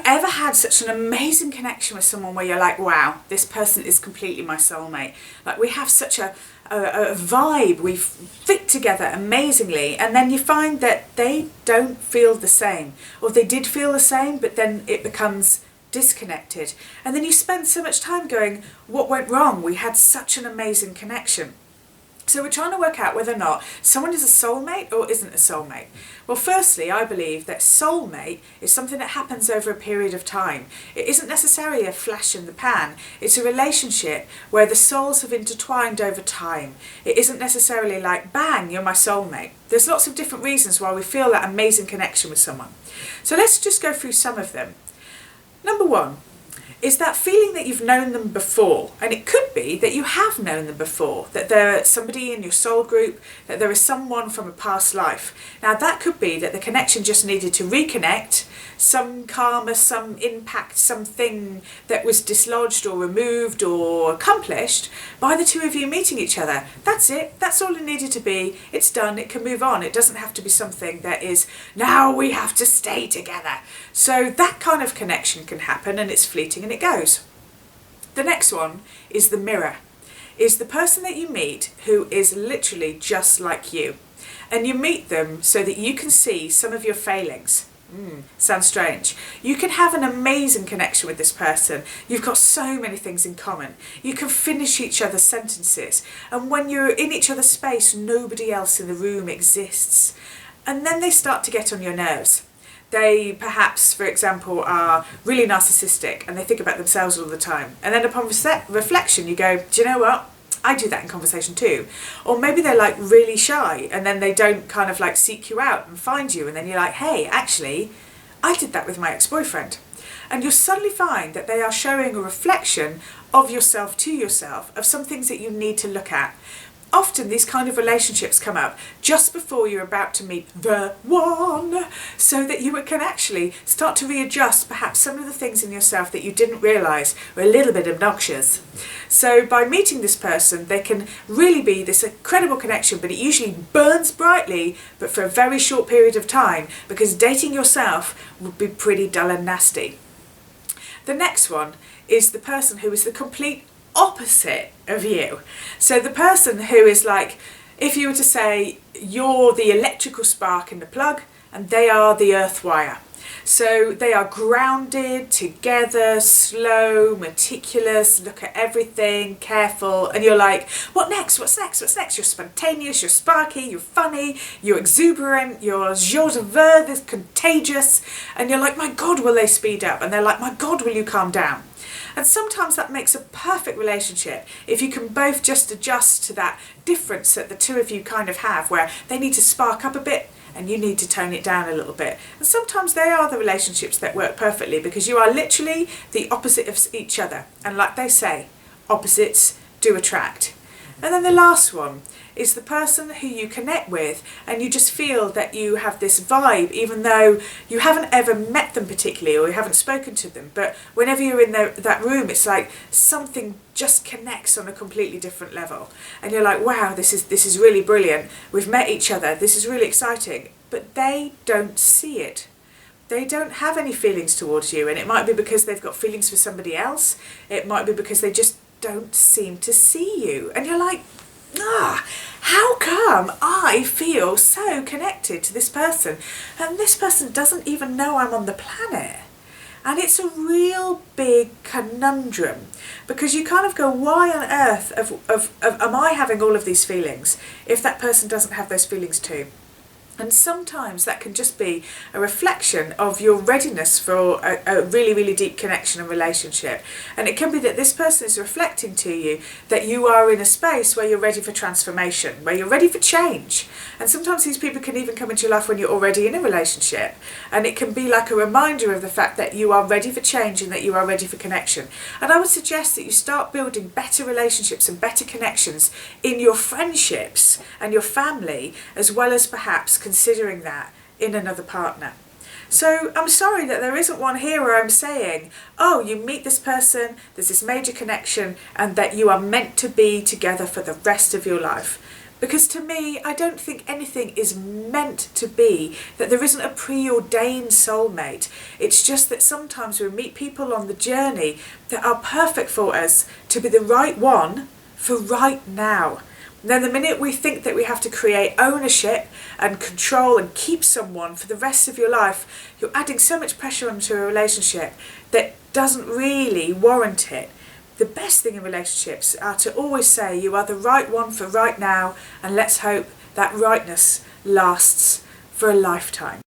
ever had such an amazing connection with someone where you're like, wow, this person is completely my soulmate? Like, we have such a vibe, we fit together amazingly, and then you find that they don't feel the same, or they did feel the same, but then it becomes disconnected. And then you spend so much time going, what went wrong? We had such an amazing connection. So we're trying to work out whether or not someone is a soulmate or isn't a soulmate. Well, firstly, I believe that soulmate is something that happens over a period of time. It isn't necessarily a flash in the pan. It's a relationship where the souls have intertwined over time. It isn't necessarily like, bang, you're my soulmate. There's lots of different reasons why we feel that amazing connection with someone. So let's just go through some of them. Number one is that feeling that you've known them before. And it could be that you have known them before, that they're somebody in your soul group, that there is someone from a past life. Now that could be that the connection just needed to reconnect, some karma, some impact, something that was dislodged or removed or accomplished by the two of you meeting each other. That's it. That's all it needed to be. It's done. It can move on. It doesn't have to be something that is, now we have to stay together. So that kind of connection can happen, and it's fleeting and it goes. The next one is the mirror. Is the person that you meet who is literally just like you. And you meet them so that you can see some of your failings. Sounds strange. You can have an amazing connection with this person. You've got so many things in common. You can finish each other's sentences. And when you're in each other's space, nobody else in the room exists. And then they start to get on your nerves. They perhaps, for example, are really narcissistic and they think about themselves all the time. And then upon reflection, you go, do you know what? I do that in conversation too. Or maybe they're like really shy and then they don't kind of like seek you out and find you. And then you're like, hey, actually, I did that with my ex-boyfriend. And you'll suddenly find that they are showing a reflection of yourself to yourself, of some things that you need to look at. Often these kind of relationships come up just before you're about to meet the one, so that you can actually start to readjust perhaps some of the things in yourself that you didn't realise were a little bit obnoxious. So by meeting this person, they can really be this incredible connection, but it usually burns brightly, but for a very short period of time, because dating yourself would be pretty dull and nasty. The next one is the person who is the complete opposite of you. So the person who is like, if you were to say you're the electrical spark in the plug and they are the earth wire. So they are grounded, together, slow, meticulous, look at everything, careful, and you're like, what next? What's next? What's next? You're spontaneous, you're sparky, you're funny, you're exuberant, you're joie de vivre, it's contagious, and you're like, my God, will they speed up? And they're like, my God, will you calm down? And sometimes that makes a perfect relationship if you can both just adjust to that difference that the two of you kind of have, where they need to spark up a bit and you need to tone it down a little bit. And sometimes they are the relationships that work perfectly because you are literally the opposite of each other. And like they say, opposites do attract. And then the last one is the person who you connect with and you just feel that you have this vibe, even though you haven't ever met them particularly or you haven't spoken to them. But whenever you're in that room, it's like something just connects on a completely different level. And you're like, wow, this is really brilliant. We've met each other. This is really exciting. But they don't see it. They don't have any feelings towards you. And it might be because they've got feelings for somebody else. It might be because they just don't seem to see you. And you're like, how come I feel so connected to this person and this person doesn't even know I'm on the planet? And it's a real big conundrum because you kind of go, why on earth am I having all of these feelings if that person doesn't have those feelings too? And sometimes that can just be a reflection of your readiness for a really, really deep connection and relationship. And it can be that this person is reflecting to you that you are in a space where you're ready for transformation, where you're ready for change. And sometimes these people can even come into your life when you're already in a relationship. And it can be like a reminder of the fact that you are ready for change and that you are ready for connection. And I would suggest that you start building better relationships and better connections in your friendships and your family, as well as perhaps considering that in another partner. So I'm sorry that there isn't one here where I'm saying, oh, you meet this person, there's this major connection, and that you are meant to be together for the rest of your life. Because to me, I don't think anything is meant to be, that there isn't a preordained soulmate. It's just that sometimes we meet people on the journey that are perfect for us to be the right one for right now. And then the minute we think that we have to create ownership and control and keep someone for the rest of your life, you're adding so much pressure onto a relationship that doesn't really warrant it. The best thing in relationships are to always say you are the right one for right now, and let's hope that rightness lasts for a lifetime.